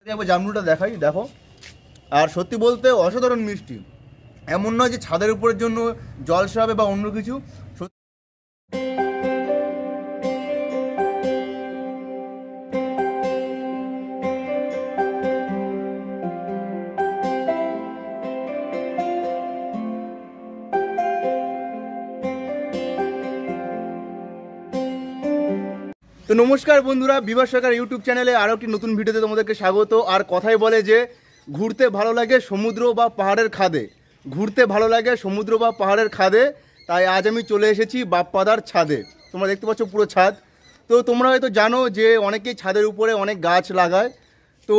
জামরুলটা দেখাই, দেখো। আর সত্যি বলতে অসাধারণ মিষ্টি, এমন নয় যে ছাদের উপরের জন্য জলসা হবে বা অন্য কিছু। তো নমস্কার বন্ধুরা, বিভাস সরকার ইউটিউব চ্যানেলে আরও একটি নতুন ভিডিওতে তোমাদেরকে স্বাগত। আর কথাই বলে যে ঘুরতে ভালো লাগে সমুদ্র বা পাহাড়ের খাদে, ঘুরতে ভালো লাগে সমুদ্র বা পাহাড়ের খাদে। তাই আজ আমি চলে এসেছি বাপ্পাদার ছাদে। তোমরা দেখতে পাচ্ছ পুরো ছাদ। তো তোমরা হয়তো জানো যে অনেকেই ছাদের উপরে অনেক গাছ লাগায়। তো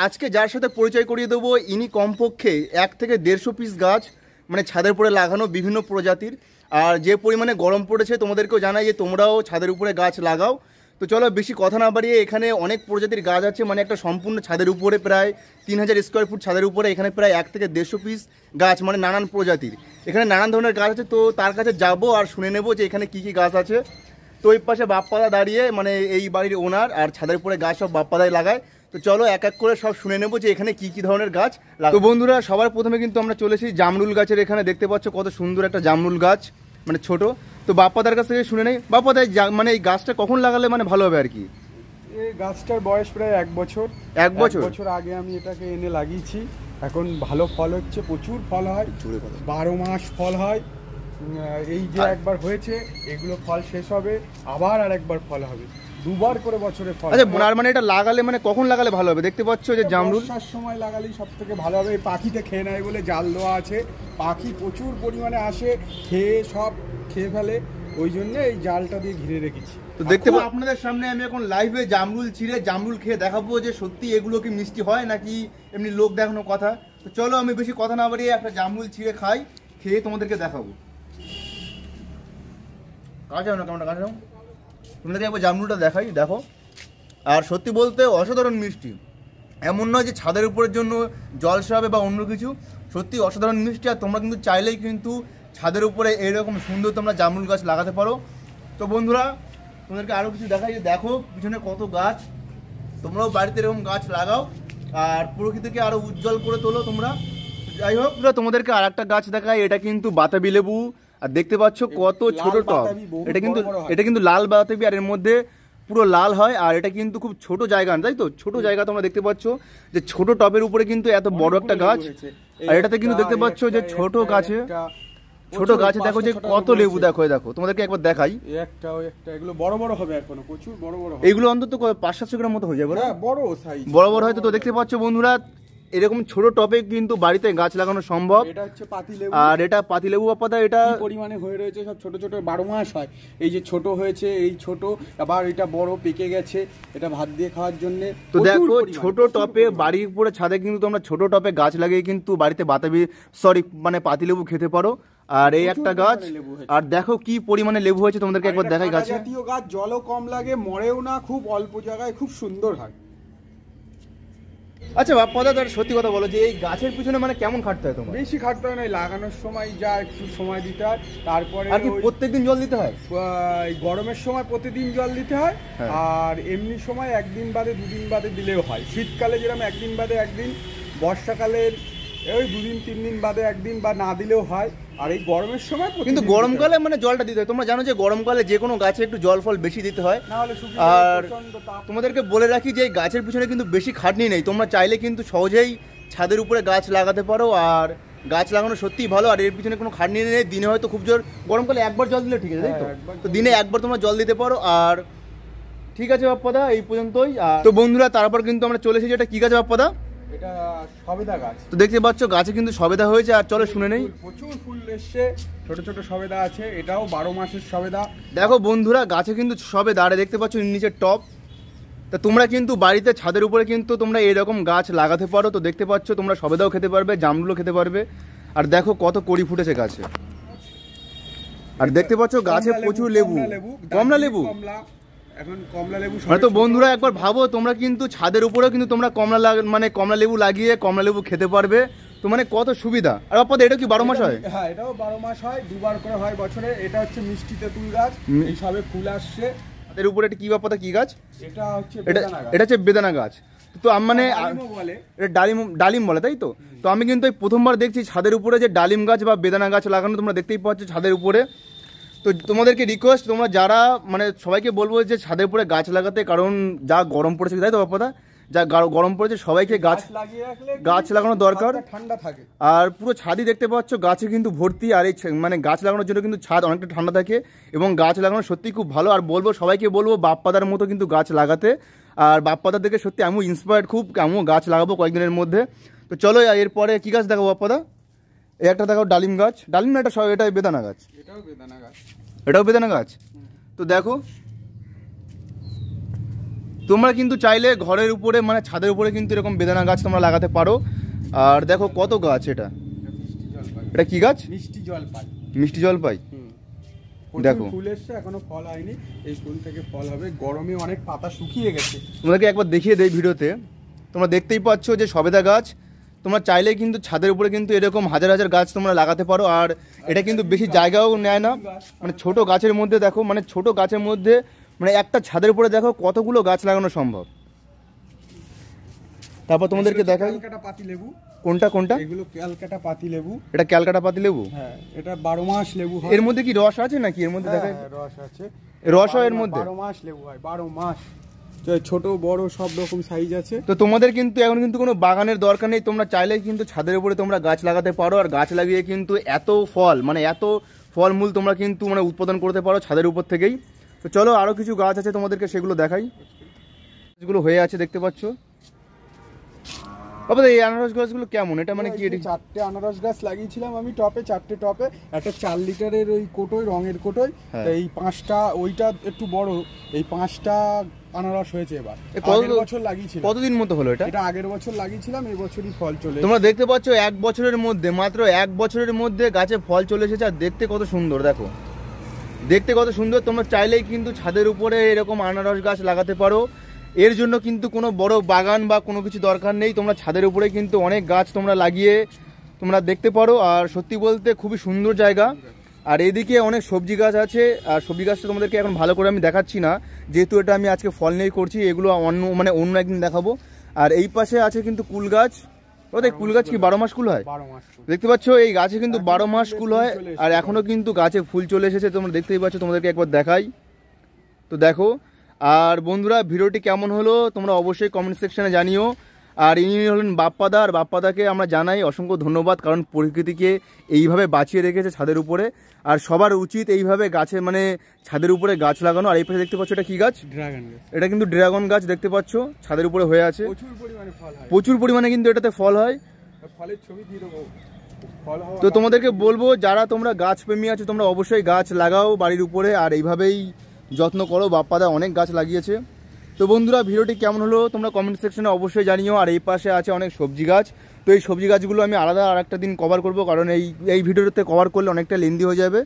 আজকে যার সাথে পরিচয় করিয়ে দেবো, ইনি কমপক্ষে 1 থেকে 150 পিস গাছ মানে ছাদের উপরে লাগানো বিভিন্ন প্রজাতির। আর যে পরিমাণে গরম পড়েছে তোমাদেরকেও জানাই যে তোমরাও ছাদের উপরে গাছ লাগাও। তো চলো বেশি কথা না বাড়িয়ে, এখানে অনেক প্রজাতির গাছ আছে, মানে একটা সম্পূর্ণ ছাদের উপরে প্রায় 3000 স্কোয়ার ফুট ছাদের উপরে এখানে প্রায় 1 থেকে 150 পিস গাছ মানে নানান প্রজাতির, এখানে নানান ধরনের গাছ আছে। তো তার কাছে যাবো আর শুনে নেবো যে এখানে কী কী গাছ আছে। তো ওই পাশে বাপ্পাদা দাঁড়িয়ে, মানে এই বাড়ির ওনার, আর ছাদের উপরে গাছ সব বাপ্পাদাই লাগায়। তো চলো এক এক করে সব শুনে নেবো যে এখানে কি কি ধরনের গাছ লাগায়। তো বন্ধুরা, সবার প্রথমে কিন্তু আমরা চলেছি জামরুল গাছের এখানে। দেখতে পাচ্ছ কত সুন্দর একটা জামরুল গাছ, মানে ছোট। তো বাপ্পাদার কাছ থেকে শুনে নেই, বাপ্পাদা মানে এই গাছটা কখন লাগালে মানে ভালো হবে আর কি? এই গাছটার বয়স প্রায় 1 বছর। 1 বছর আগে আমি এটাকে এনে লাগিয়েছি। এখন ভালো ফল হচ্ছে, প্রচুর ফল হয়, 12 মাস ফল হয়। এই যে একবার হয়েছে, এগুলো ফল শেষ হবে, আবার আর একবার ফল হবে, 2 বার করে বছরে ফল। আচ্ছা, মানে এটা লাগালে মানে কখন লাগালে ভালো হবে? দেখতে পাচ্ছ যে জামরুল বর্ষার সময় লাগালেই সব থেকে ভালো হবে। এই পাখিতে খেয়ে নেয় বলে জাল দেওয়া আছে, পাখি প্রচুর পরিমাণে আসে, খেয়ে ফেলে, ওই জন্য এই জালটা দিয়ে ঘিরে রেখেছি। তো দেখতে পাবো আপনাদের সামনে আমি এখন লাইভে জামরুল ছিঁড়ে জামরুল খেয়ে দেখাবো যে সত্যি এগুলো কি মিষ্টি হয় নাকি এমনি লোক দেখানো কথা। তো চলো আমি বেশি কথা না বাড়িয়ে একটা জামরুল ছিঁড়ে খাই, খেয়ে তোমাদেরকে দেখাবো। কাছে না কেমন কাছে তোমাদেরকে একবার জামরুলটা দেখাই, দেখো। আর সত্যি বলতে অসাধারণ মিষ্টি, এমন নয় যে ছাদের উপরের জন্য জলসা হবে বা অন্য কিছু, সত্যি অসাধারণ মিষ্টি। আর তোমরা কিন্তু চাইলেই কিন্তু ছাদের উপরে এইরকম সুন্দর তোমরা জামরুল গাছ লাগাতে পারো। তো বন্ধুরা, তোমাদেরকে আরও কিছু দেখাই, যে দেখো পিছনে কত গাছ। তোমরাও বাড়িতে এরকম গাছ লাগাও আর প্রকৃতিকে আরও উজ্জ্বল করে তোলো তোমরা। যাই হোক, তোমাদেরকে আর একটা গাছ দেখাই, এটা কিন্তু বাতাবি লেবু। আর দেখতে পাচ্ছ কত ছোট টব, এটা কিন্তু লাল বাতাবি, আর এর মধ্যে পুরো লাল হয়। আর এটা কিন্তু খুব ছোট জায়গা, তাই তো? ছোট জায়গা তোমরা দেখতে পাচ্ছ যে ছোট টবের উপরে কিন্তু এত বড় একটা গাছ। আর এটাতে কিন্তু দেখতে পাচ্ছ যে ছোট গাছে দেখো যে কত লেবু, দেখো তোমাদেরকে একবার দেখাই। এগুলো বড় বড় হবে, এখনো প্রচুর বড় বড় হবে। এগুলো অন্তত 500-700 গ্রাম মতো হয়ে যাবে, বড় সাইজ, বড় হয়। তো দেখতে পাচ্ছ বন্ধুরা, এরকম ছোট টবে কিন্তু বাড়িতে গাছ লাগানো সম্ভব। এটা হচ্ছে পাতিলেবু, আর এটা পাতিলেবু বাপ্পাদা, এটা পরিমাণে হয়ে রয়েছে, সব ছোট ছোট 12 মাস হয়। এই যে ছোট হয়েছে, এই ছোট, আবার এটা বড় পেকে গেছে, এটা ভাত দিয়ে খাওয়ার জন্য। তো দেখো ছোট টপে বাড়ির উপরে ছাদে কিন্তু তোমরা ছোট টপে গাছ লাগিয়ে কিন্তু বাড়িতে মানে পাতিলেবু খেতে পারো। আর এই একটা গাছ, আর দেখো কি পরিমাণে লেবু হয়েছে, তোমাদেরকে একবার দেখাই। গাছ জাতীয় গাছ, জলও কম লাগে, মরেও না, খুব অল্প জায়গায় খুব সুন্দর হয়। আচ্ছা বাপ্পাদা, তার সত্যি কথা বলো যে এই গাছের পিছনে মানে কেমন খাটতে হয় তোমার? বেশি খাটতে হয় না, লাগানোর সময় যা একটু সময় দিতে হয়, তারপরে আর কি প্রত্যেকদিন জল দিতে হয়? গরমের সময় প্রতিদিন জল দিতে হয়, আর এমনি সময় 1 দিন বাদে 2 দিন বাদে দিলেও হয়। শীতকালে যেরকম 1 দিন বাদে 1 দিন, বর্ষাকালের ওই 2 দিন 3 দিন বাদে 1 দিন বা না দিলেও হয়। আর এই গরমের সময় কিন্তু গরমকালে মানে জলটা দিতে হয়। তোমরা জানো যে গরমকালে যে কোনো গাছে একটু জল ফল বেশি দিতে হয়। আর তোমাদেরকে বলে রাখি যে এই গাছের পিছনে কিন্তু বেশি খাটনি নেই, তোমরা চাইলে কিন্তু সহজেই ছাদের উপরে গাছ লাগাতে পারো। আর গাছ লাগানো সত্যিই ভালো, আর এর পিছনে কোনো খাটনি নেই। দিনে হয়তো খুব জোর গরমকালে একবার জল দিলে ঠিক আছে, তাই তো? তো দিনে একবার তোমরা জল দিতে পারো। আর ঠিক আছে বাপ্পাদা, এই পর্যন্তই। তো বন্ধুরা, তারপর কিন্তু আমরা চলে এসেছি, এটা কি গাছ বাপ্পাদা? এটা সবেদা গাছ। তো দেখতে পাচ্ছ গাছে কিন্তু সবেদা হয়েছে। আর চলো শুনে নেই, প্রচুর ফুল এসছে, ছোট ছোট সবেদা আছে, এটাও 12 মাসের সবেদা। দেখো বন্ধুরা, গাছে কিন্তু সবেদা, আর দেখতে পাচ্ছ নিচের টপ। তা তোমরা কিন্তু বাড়িতে ছাদের উপরে কিন্তু তোমরা এরকম গাছ লাগাতে পারো। তো দেখতে পাচ্ছ তোমরা সবেদাও খেতে পারবে, জামরুলও খেতে পারবে। আর দেখো কত কড়ি ফুটেছে গাছে। আর দেখতে পাচ্ছ গাছে প্রচুর লেবু, কমলা লেবু। এখন কমলা লেবু, তো বন্ধুরা একবার ভাবো, তোমরা কিন্তু ছাদের উপরেও কিন্তু তোমরা কমলা লেবু লাগিয়ে কমলা লেবু খেতে পারবে। তো মানে কত সুবিধা। আর বাপ্পাদা, এটা কি 12 মাস হয়? হ্যাঁ, এটাও 12 মাস হয়, 2 বার করে হয় বছরে। এটা হচ্ছে মিষ্টি তেঁতুল গাছ, এই সবে ফুল আসছে। এর উপরে এটা কি বাপ্পাদা, কি গাছ? এটা হচ্ছে বেদানা গাছ। এটা হচ্ছে বেদানা গাছ। তো মানে ডালিমও বলে। এটা ডালিম বলে, তাই তো? তো আমি কিন্তু এই প্রথমবার দেখছি ছাদের উপরে যে ডালিম গাছ বা বেদানা গাছ লাগানো, তোমরা দেখতেই পাচ্ছ ছাদের উপরে। তো তোমাদেরকে রিকোয়েস্ট, তোমরা যারা মানে সবাইকে বলবো যে ছাদের উপরে গাছ লাগাতে, কারণ যা গরম পড়েছে, তাই তো বাপ্পাদা? যা গরম পড়েছে, সবাইকে লাগিয়ে রাখলে গাছ লাগানো দরকার। ঠান্ডা থাকে। আর পুরো ছাদই দেখতে পাচ্ছ গাছে কিন্তু ভর্তি। আর এই মানে গাছ লাগানোর জন্য কিন্তু ছাদ অনেকটা ঠান্ডা থাকে, এবং গাছ লাগানো সত্যি খুব ভালো। আর বলবো সবাইকে বলবো বাপ্পাদার মতো কিন্তু গাছ লাগাতে। আর বাপ্পাদার দেখে সত্যি আমিও ইন্সপায়ার্ড খুব, আমিও গাছ লাগাবো কয়েকদিনের মধ্যে। তো চলো এরপরে কি গাছ দেখাবো বাপ্পাদা? এই একটা দেখাও ডালিম গাছ। ডালিম না, এটা এটাই বেদানা গাছ। এটাও বেদানা গাছ। এটাও বেদানা গাছ। তো দেখো, তোমরা কিন্তু চাইলে ঘরের উপরে মানে ছাদের উপরে কিন্তু এরকম বেদানা গাছ তোমরা লাগাতে পারো। আর দেখো কত গাছ। এটা কি গাছ? মিষ্টি জলপাই। মিষ্টি জলপাই। দেখো ফুল এসছে, এখনো ফল হয়নি। এই ফুল থেকে ফল হবে। গরমে অনেক পাতা শুকিয়ে গেছে। তোমাদেরকে একবার দেখিয়ে দেই ভিডিওতে। তোমরা দেখতেই পাচ্ছ যে সবেদা গাছ। তোমরা চাইলে কিন্তু ছাদের উপরে কিন্তু এরকম হাজার হাজার গাছ তোমরা লাগাতে পারো। আর এটা কিন্তু বেশি জায়গাও নেয় না, মানে ছোট গাছের মধ্যে দেখো, মানে ছোট গাছের মধ্যে মানে একটা ছাদের উপরে দেখো কতগুলো গাছ লাগানো সম্ভব। তারপর তোমাদেরকে দেখাই ক্যালকাটা পাতি লেবু। কোনটা কোনটা? এগুলো ক্যালকাটা পাতি লেবু। এটা ক্যালকাটা পাতি লেবু। হ্যাঁ, এটা 12 মাস লেবু হয়। এর মধ্যে কি রস আছে নাকি? এর মধ্যে দেখাই রস আছে। রস হয় এর মধ্যে। 12 মাস লেবু হয়, 12 মাস। ছোট বড় সব রকম সাইজ আছে। তো তোমাদের কিন্তু এখন কিন্তু কোনো বাগানের দরকার নেই। তোমরা চাইলে কিন্তু ছাদের উপরে তোমরা গাছ লাগাতে পারো। আর গাছ লাগিয়ে কিন্তু এত ফল, মানে এত ফলমূল তোমরা কিন্তু মানে উৎপাদন করতে পারো ছাদের উপর থেকেই। তো চলো আরো কিছু গাছ আছে তোমাদেরকে, সেগুলো দেখাই। গাছগুলো হয়ে আছে দেখতে পাচ্ছ। বাবা এই আনারস গাছগুলো কেমন? এটা মানে কি? 4টে আনারস গাছ লাগিয়েছিলাম আমি টপে, 4টে টপে। একটা 4 লিটারের ওই কোটোয়, রঙের কোটোয়। এই 5টা, ওইটা একটু বড়। এই 5টা আনারস হয়েছে এবার। আগের বছর লাগিয়েছিলাম। কতদিন মতো হলো এটা? এটা আগের বছর লাগিয়েছিলাম, এই বছরই ফল চলে। তোমরা দেখতে পাচ্ছ 1 বছরের মধ্যে, মাত্র 1 বছরের মধ্যে গাছে ফল চলে এসেছে। আর দেখতে কত সুন্দর, দেখো দেখতে কত সুন্দর। তোমরা চাইলেই কিন্তু ছাদের উপরে এরকম আনারস গাছ লাগাতে পারো। এর জন্য কিন্তু কোনো বড় বাগান বা কোনো কিছু দরকার নেই। তোমরা ছাদের উপরে কিন্তু অনেক গাছ তোমরা লাগিয়ে তোমরা দেখতে পারো। আর সত্যি বলতে খুবই সুন্দর জায়গা। আর এদিকে অনেক সবজি গাছ আছে। আর সবজি গাছটা তোমাদেরকে এখন ভালো করে আমি দেখাচ্ছি না, যেহেতু এটা আমি আজকে ফল নিয়েই করছি। এগুলো অন্য একদিন দেখাবো। আর এই পাশে আছে কিন্তু কুল গাছ। ওদের কুল গাছ কি 12 মাস কুল হয়? 12 মাস। দেখতে পাচ্ছ এই গাছে কিন্তু 12 মাস কুল হয়। আর এখনো কিন্তু গাছে ফুল চলে এসেছে, তোমরা দেখতেই পাচ্ছ। তোমাদেরকে একবার দেখাই, তো দেখো। আর বন্ধুরা ভিডিওটি কেমন হলো তোমরা অবশ্যই কমেন্ট সেকশনে জানিও। আর ইনি হলেন বাপ্পাদা। আর বাপ্পাদাকে আমরা জানাই অসংখ্য ধন্যবাদ, কারণ প্রকৃতিকে এইভাবে বাঁচিয়ে রেখেছে ছাদের উপরে। আর সবার উচিত এইভাবে গাছে মানে ছাদের উপরে গাছ লাগানো। আর এই পাশে দেখতে পাচ্ছ এটা কি গাছ? ড্রাগন গাছ। এটা কিন্তু ড্রাগন গাছ দেখতে পাচ্ছ, ছাদের উপরে হয়ে আছে। প্রচুর পরিমাণে ফল হয়। প্রচুর পরিমাণে কিন্তু এটাতে ফল হয়। ফলের ছবি দিয়ে দেবো। ফল তো তোমাদেরকে বলবো, যারা তোমরা গাছ প্রেমী আছো তোমরা অবশ্যই গাছ লাগাও বাড়ির উপরে। আর এইভাবেই যত্ন করো। বাপ্পাদা অনেক গাছ লাগিয়েছে। তো বন্ধুরা ভিডিওটি কেমন হলো তোমরা কমেন্ট সেকশনে অবশ্যই জানিও। আর এই পাশে আছে অনেক সবজি গাছ। তো এই সবজি গাছগুলো আমি আলাদা আর একটা দিন কভার করবো, কারণ এই ভিডিওতে কভার করলে অনেকটা লেন্দি হয়ে যাবে।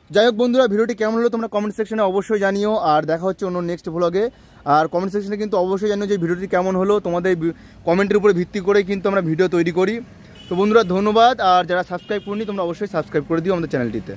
যাই হোক বন্ধুরা ভিডিওটি কেমন হলো তোমরা কমেন্ট সেকশনে অবশ্যই জানিও। আর দেখা হচ্ছে অন্য নেক্সট ব্লগে। আর কমেন্ট সেকশনে কিন্তু অবশ্যই জানিও যে ভিডিওটি কেমন হলো। তোমাদের কমেন্টের উপরে ভিত্তি করে কিন্তু আমরা ভিডিও তৈরি করি। তো বন্ধুরা ধন্যবাদ। আর যারা সাবস্ক্রাইব করনি তোমরা অবশ্যই সাবস্ক্রাইব করে দিও আমাদের চ্যানেলটিতে।